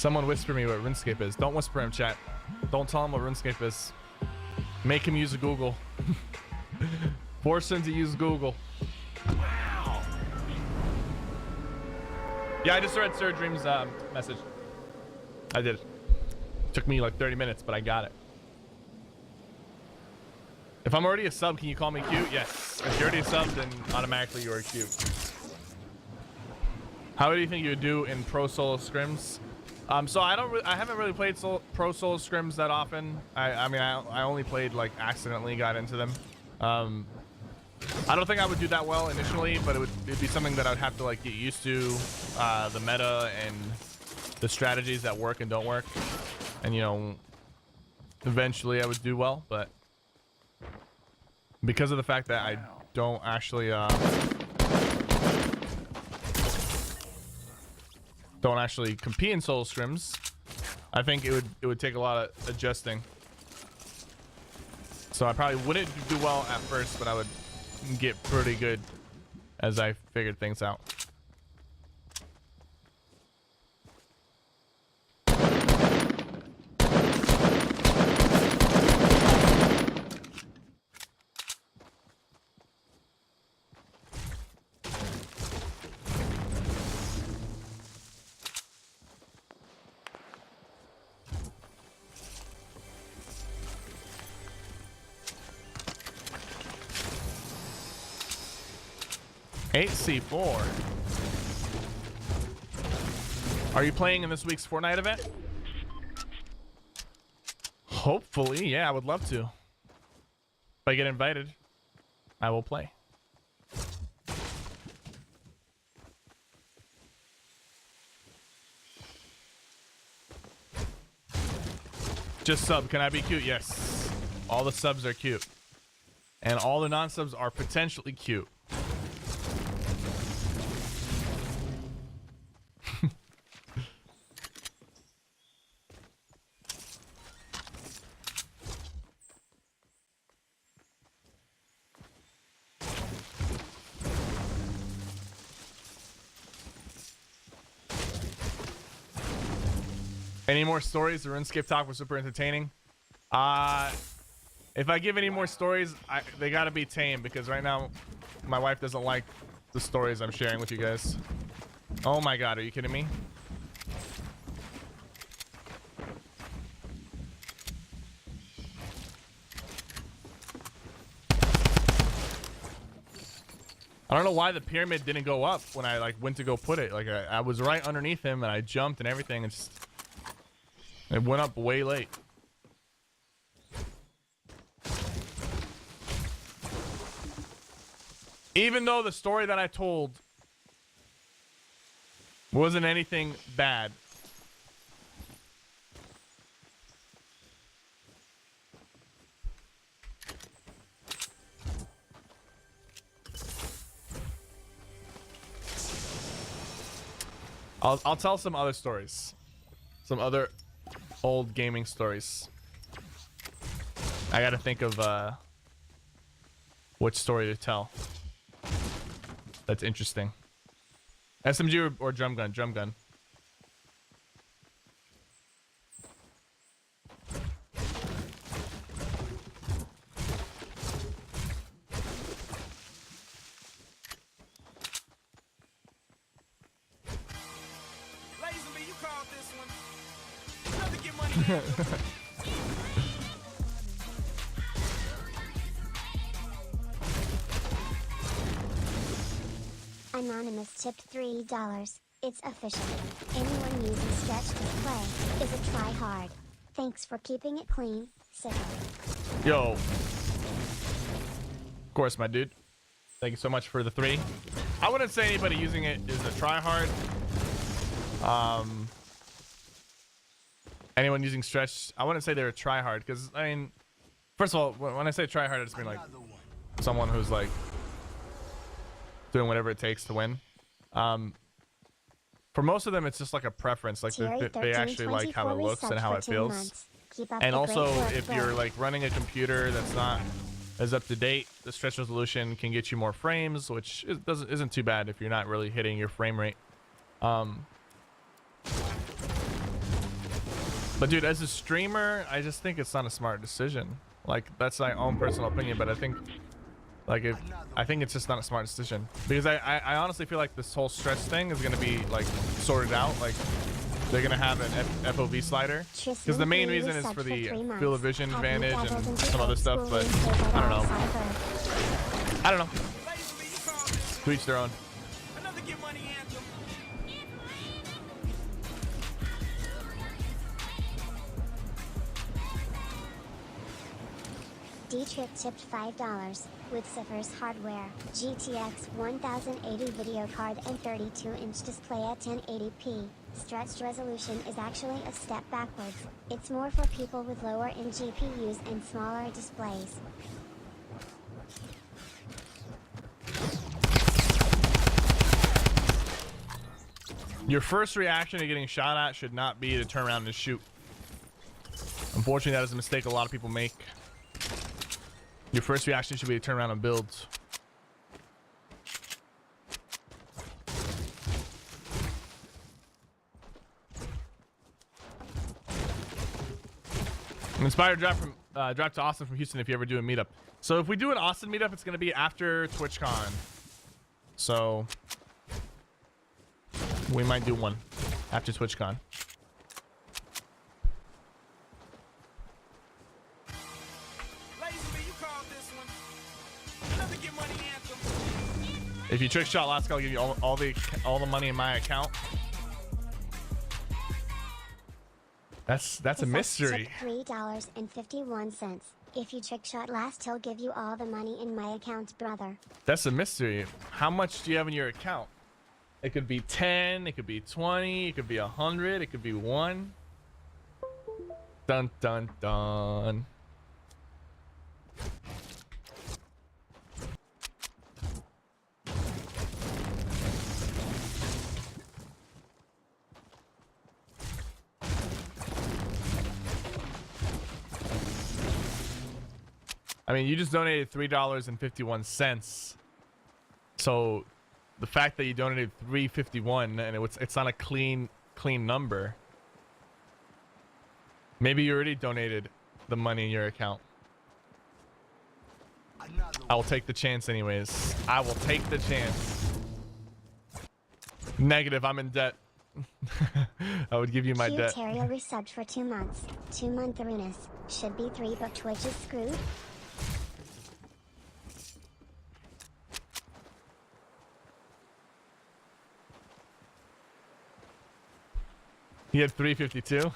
Someone whisper me what RuneScape is. Don't whisper him, chat. Don't tell him what RuneScape is. Make him use Google. Force him to use Google. Wow. Yeah, I just read Sir Dream's message. I did. Took me like 30 minutes, but I got it. If I'm already a sub, can you call me cute? Yes. If you're already a sub, then automatically you are cute. How do you think you would do in pro solo scrims? So I haven't really played pro solo scrims that often. I mean, I only played like accidentally got into them. I don't think I would do that well initially, but it'd be something that I'd have to like get used to, the meta and the strategies that work and don't work. And you know, eventually I would do well, but because of the fact that I don't actually compete in solo scrims, I think it would take a lot of adjusting. So I probably wouldn't do well at first, but I would get pretty good as I figured things out. C4. Are you playing in this week's Fortnite event? Hopefully, yeah, I would love to. If I get invited, I will play. Just sub, can I be cute? Yes. All the subs are cute. And all the non-subs are potentially cute. Any more stories? The RuneScape talk was super entertaining. If I give any more stories, they gotta be tame, because right now my wife doesn't like the stories I'm sharing with you guys. Oh my god, are you kidding me? I don't know why the pyramid didn't go up when I like went to go put it. Like I was right underneath him and I jumped and everything. And just, it went up way late. Even though the story that I told wasn't anything bad. I'll tell some other stories. Some other old gaming stories. I gotta think of which story to tell. That's interesting. SMG or drum gun? Drum gun. Anonymous tipped $3. It's official. Anyone using Stretch to play is a try hard. Thanks for keeping it clean, Sypher. Yo. Of course, my dude. Thank you so much for the 3. I wouldn't say anybody using it is a try hard. Anyone using Stretch, I wouldn't say they're a try hard, because I mean, first of all, when I say try hard, I just mean like someone who's like doing whatever it takes to win. For most of them, it's just like a preference. Like they actually like how it looks and how it feels. And also, if you're like running a computer that's not as up to date, the stretch resolution can get you more frames, which isn't too bad if you're not really hitting your frame rate. But dude, as a streamer, I just think it's not a smart decision. Like, that's my own personal opinion, but I think, like, I think it's just not a smart decision, because I honestly feel like this whole stretch thing is gonna be like sorted out. Like, they're gonna have an FOV slider, because the main reason is for the field of vision advantage and some other stuff. But I don't know. I don't know. To each their own. D-Trip tipped $5 with Cypher's hardware, GTX 1080 video card and 32-inch display at 1080p. Stretched resolution is actually a step backwards. It's more for people with lower-end GPUs and smaller displays. Your first reaction to getting shot at should not be to turn around and shoot. Unfortunately, that is a mistake a lot of people make. Your first reaction should be to turn around and build. I'm inspired to drive to Austin from Houston if you ever do a meetup. So if we do an Austin meetup, it's going to be after TwitchCon. So we might do one after TwitchCon. If you trick shot last, I'll give you all the money in my account. That's a mystery. $3.51. If you trick shot last, he'll give you all the money in my account, brother. That's a mystery. How much do you have in your account? It could be 10, it could be 20, it could be 100, it could be 1. Dun dun dun. I mean, you just donated $3.51. So the fact that you donated $3.51 and it's not a clean number. Maybe you already donated the money in your account. I will take the chance anyways. I will take the chance. Negative, I'm in debt. I would give you my debt. Terrio resubbed for 2 months. 2-month ruinous. Should be 3, but Twitch is screwed. He had 352.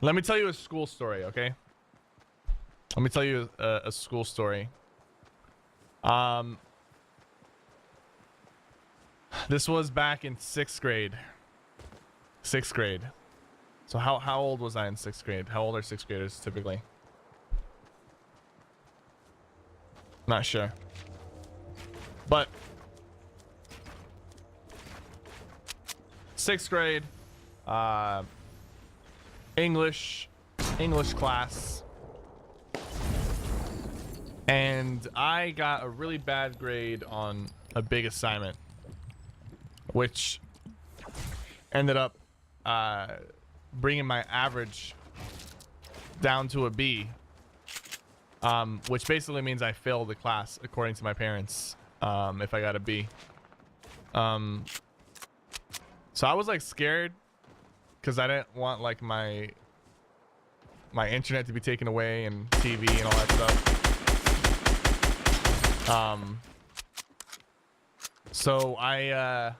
Let me tell you a school story, okay? Let me tell you a school story. This was back in 6th grade. 6th grade. So how old was I in 6th grade? How old are 6th graders typically? Not sure. But 6th grade, English class. And I got a really bad grade on a big assignment, which ended up bringing my average down to a B, which basically means I failed the class according to my parents, if I got a B. So I was like scared because I didn't want like my internet to be taken away and TV and all that stuff. So I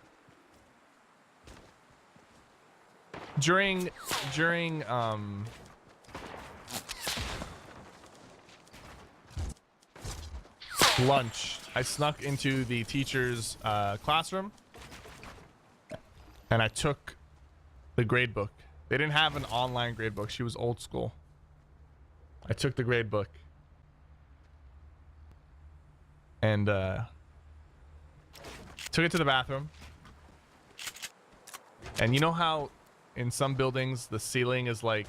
during lunch, I snuck into the teacher's classroom and I took the grade book. They didn't have an online grade book. She was old school. I took the grade book and took it to the bathroom. And you know how in some buildings the ceiling is like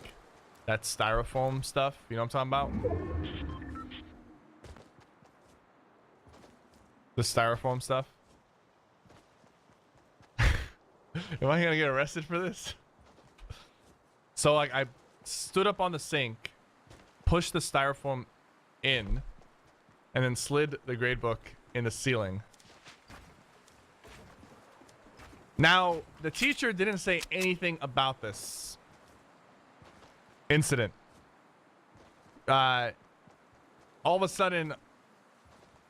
that styrofoam stuff. You know what I'm talking about? The styrofoam stuff. Am I gonna get arrested for this? So like I stood up on the sink, pushed the styrofoam in, and then slid the grade book in the ceiling. Now, the teacher didn't say anything about this incident. All of a sudden,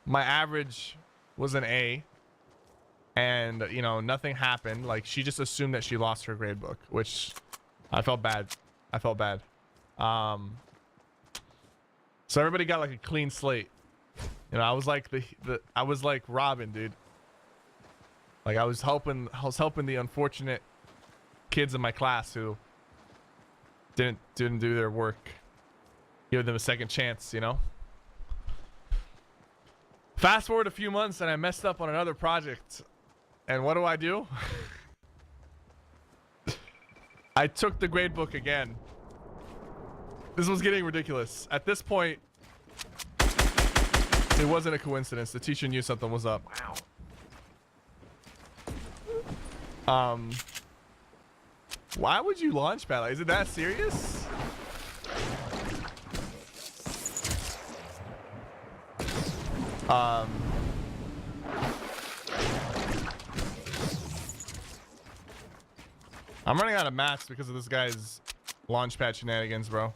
my average was an A. And, you know, nothing happened. Like, she just assumed that she lost her grade book, which I felt bad. I felt bad. So everybody got like a clean slate. You know, I was like I was like Robin, dude. Like I was helping the unfortunate kids in my class who didn't do their work. Give them a second chance, you know? Fast forward a few months and I messed up on another project. And what do? I took the grade book again. This was getting ridiculous. At this point, it wasn't a coincidence. The teacher knew something was up. Wow. Why would you launch pad? Is it that serious? I'm running out of mats because of this guy's launchpad shenanigans, bro.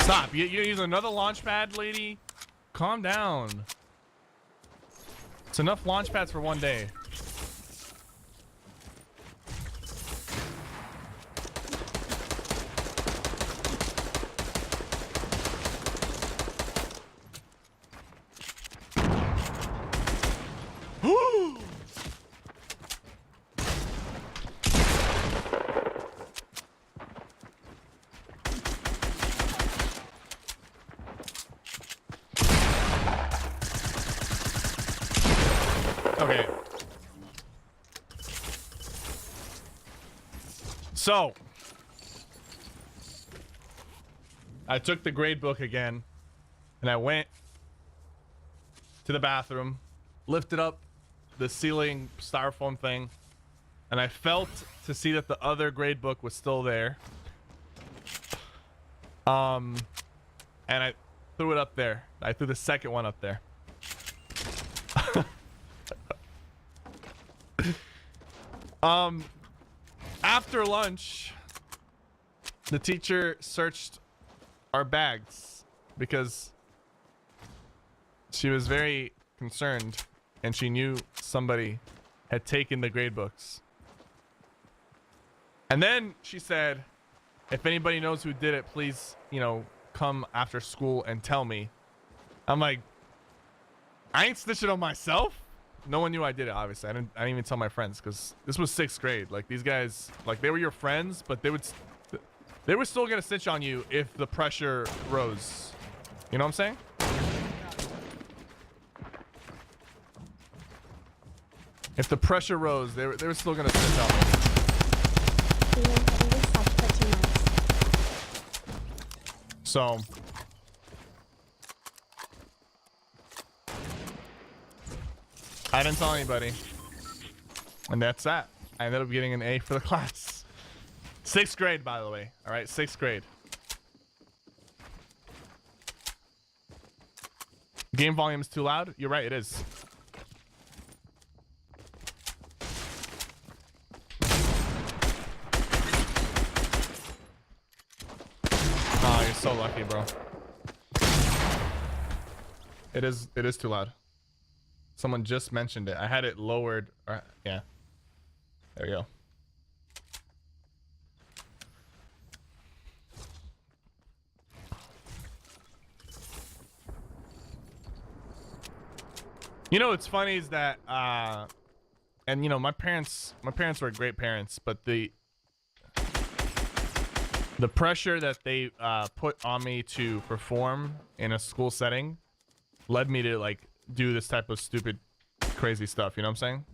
Stop. You're using another launchpad, lady? Calm down. It's enough launchpads for one day. Okay. So, I took the grade book again, and I went to the bathroom, lifted up the ceiling styrofoam thing, and I felt to see that the other grade book was still there. And I threw it up there. I threw the second one up there. After lunch, the teacher searched our bags because she was very concerned and she knew somebody had taken the grade books. And then she said, if anybody knows who did it, please, you know, come after school and tell me. I'm like, I ain't snitching on myself. No one knew I did it, obviously. I didn't even tell my friends because this was 6th grade. Like, these guys, like, they were your friends, but they were still gonna snitch on you if the pressure rose. You know what I'm saying? If the pressure rose, they were still gonna snitch on me. So I didn't tell anybody, and that's that. I ended up getting an A for the class. 6th grade, by the way. All right, 6th grade. Game volume is too loud. You're right, it is. Oh, you're so lucky, bro. It is too loud. Someone just mentioned it. I had it lowered. Yeah. There we go. You know what's funny is that and you know my parents were great parents, but the pressure that they put on me to perform in a school setting led me to like do this type of stupid, crazy stuff. You know what I'm saying?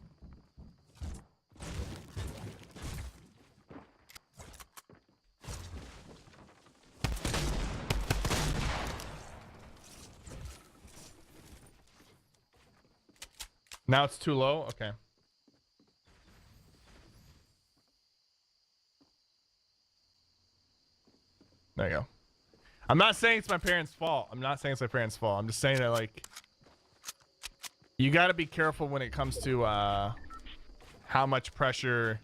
Now it's too low? Okay. There you go. I'm not saying it's my parents' fault. I'm not saying it's my parents' fault. I'm just saying that, like, you got to be careful when it comes to how much pressure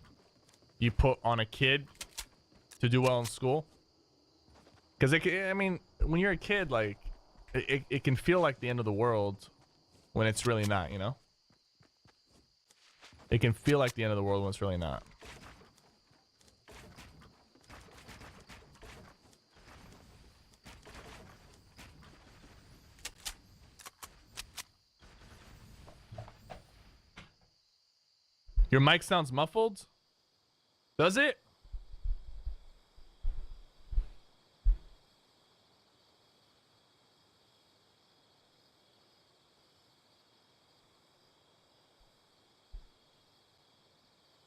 you put on a kid to do well in school. Because, I mean, when you're a kid, like, it can feel like the end of the world when it's really not, you know? It can feel like the end of the world when it's really not. Your mic sounds muffled? Does it?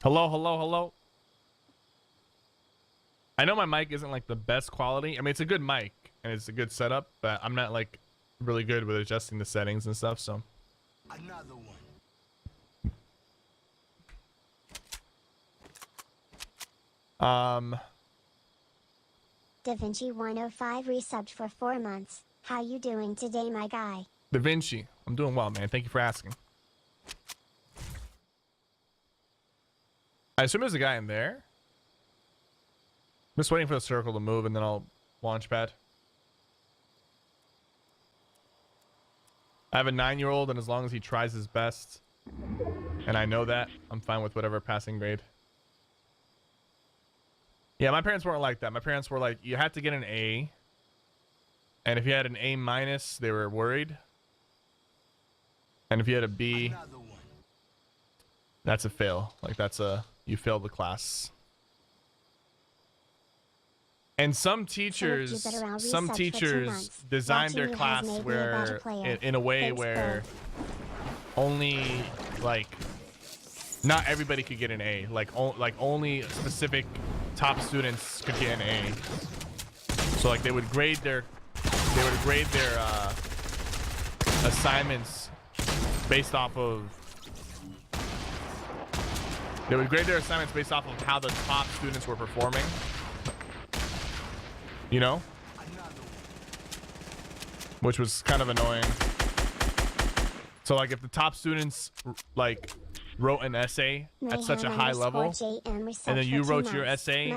Hello, hello, hello. I know my mic isn't like the best quality. I mean, it's a good mic and it's a good setup, but I'm not like really good with adjusting the settings and stuff, so. Another one. DaVinci 105 resubbed for 4 months. How you doing today, my guy? DaVinci, I'm doing well, man. Thank you for asking. I assume there's a guy in there. I'm just waiting for the circle to move and then I'll launch pad. I have a 9-year-old and as long as he tries his best, and I know that, I'm fine with whatever passing grade. Yeah, my parents weren't like that. My parents were like, you had to get an A. And if you had an A minus, they were worried. And if you had a B, that's a fail. Like you failed the class. And some teachers designed their class where, in a way where only like, not everybody could get an A. Like only specific top students could get an A. So like they would grade their assignments based off of how the top students were performing. You know? Which was kind of annoying. So like if the top students like wrote an essay at such a high level, and then you wrote your essay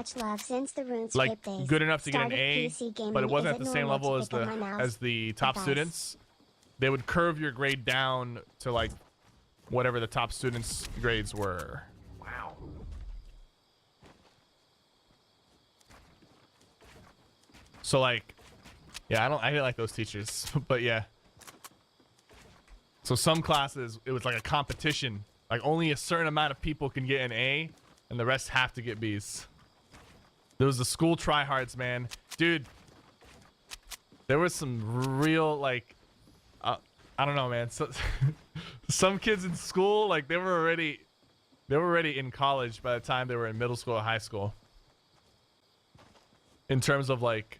like good enough to get an A, but it wasn't at the same level as the top students, they would curve your grade down to like whatever the top students' grades were. Wow. So like, yeah, I didn't like those teachers, but yeah. So some classes, it was like a competition. Like only a certain amount of people can get an A and the rest have to get B's. There was the school tryhards, man. Dude, there was some real like, I don't know, man. So, some kids in school, like they were already in college by the time they were in middle school or high school. In terms of like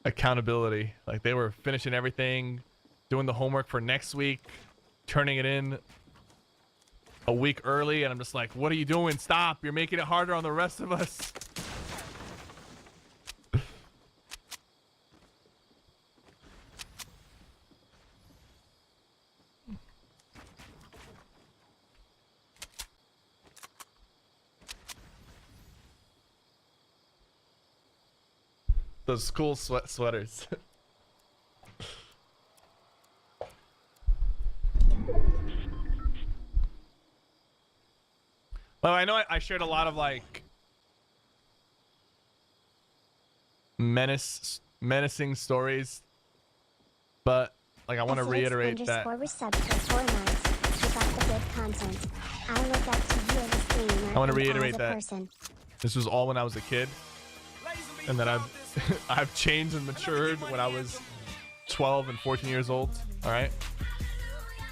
accountability, like they were finishing everything, doing the homework for next week, turning it in a week early, and I'm just like, what are you doing? Stop. You're making it harder on the rest of us. Those school sweaters. Well, I know I shared a lot of like menacing stories, but like I want to reiterate that. I want to reiterate that This was all when I was a kid, and then I've I've changed and matured when I was 12 and 14 years old. All right,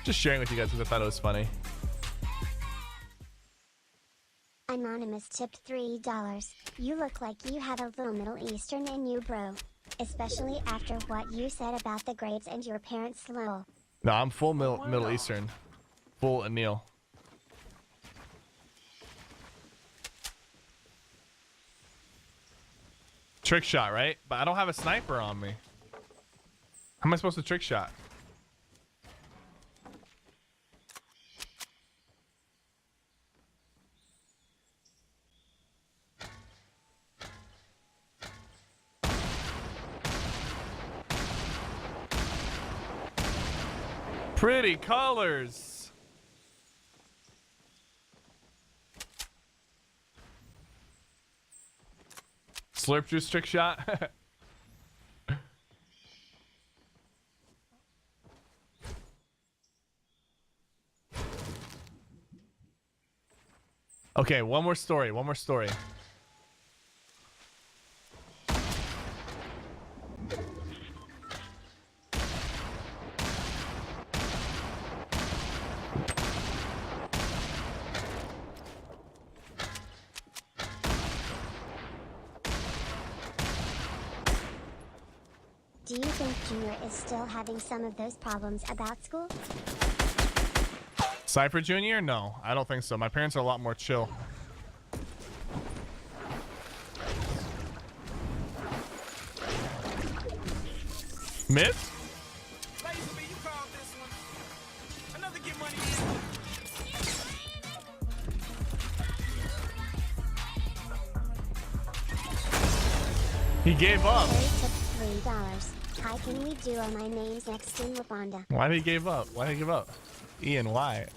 just sharing with you guys because I thought it was funny. Anonymous tipped $3. You look like you have a little Middle Eastern in you, bro. Especially after what you said about the grades and your parents' lol. No, I'm full Middle Eastern, full Anil. Trick shot, right? But I don't have a sniper on me. How am I supposed to trick shot? Pretty colors. Slurp juice trick shot. Okay, one more story. One more story. Do you think Junior is still having some of those problems about school? Cypher Jr.? No, I don't think so. My parents are a lot more chill. Mid? He gave up. Harry took $3. Hi, can we duo my name's next in Wabanda? Why did he give up? Why did he give up? Ian, why?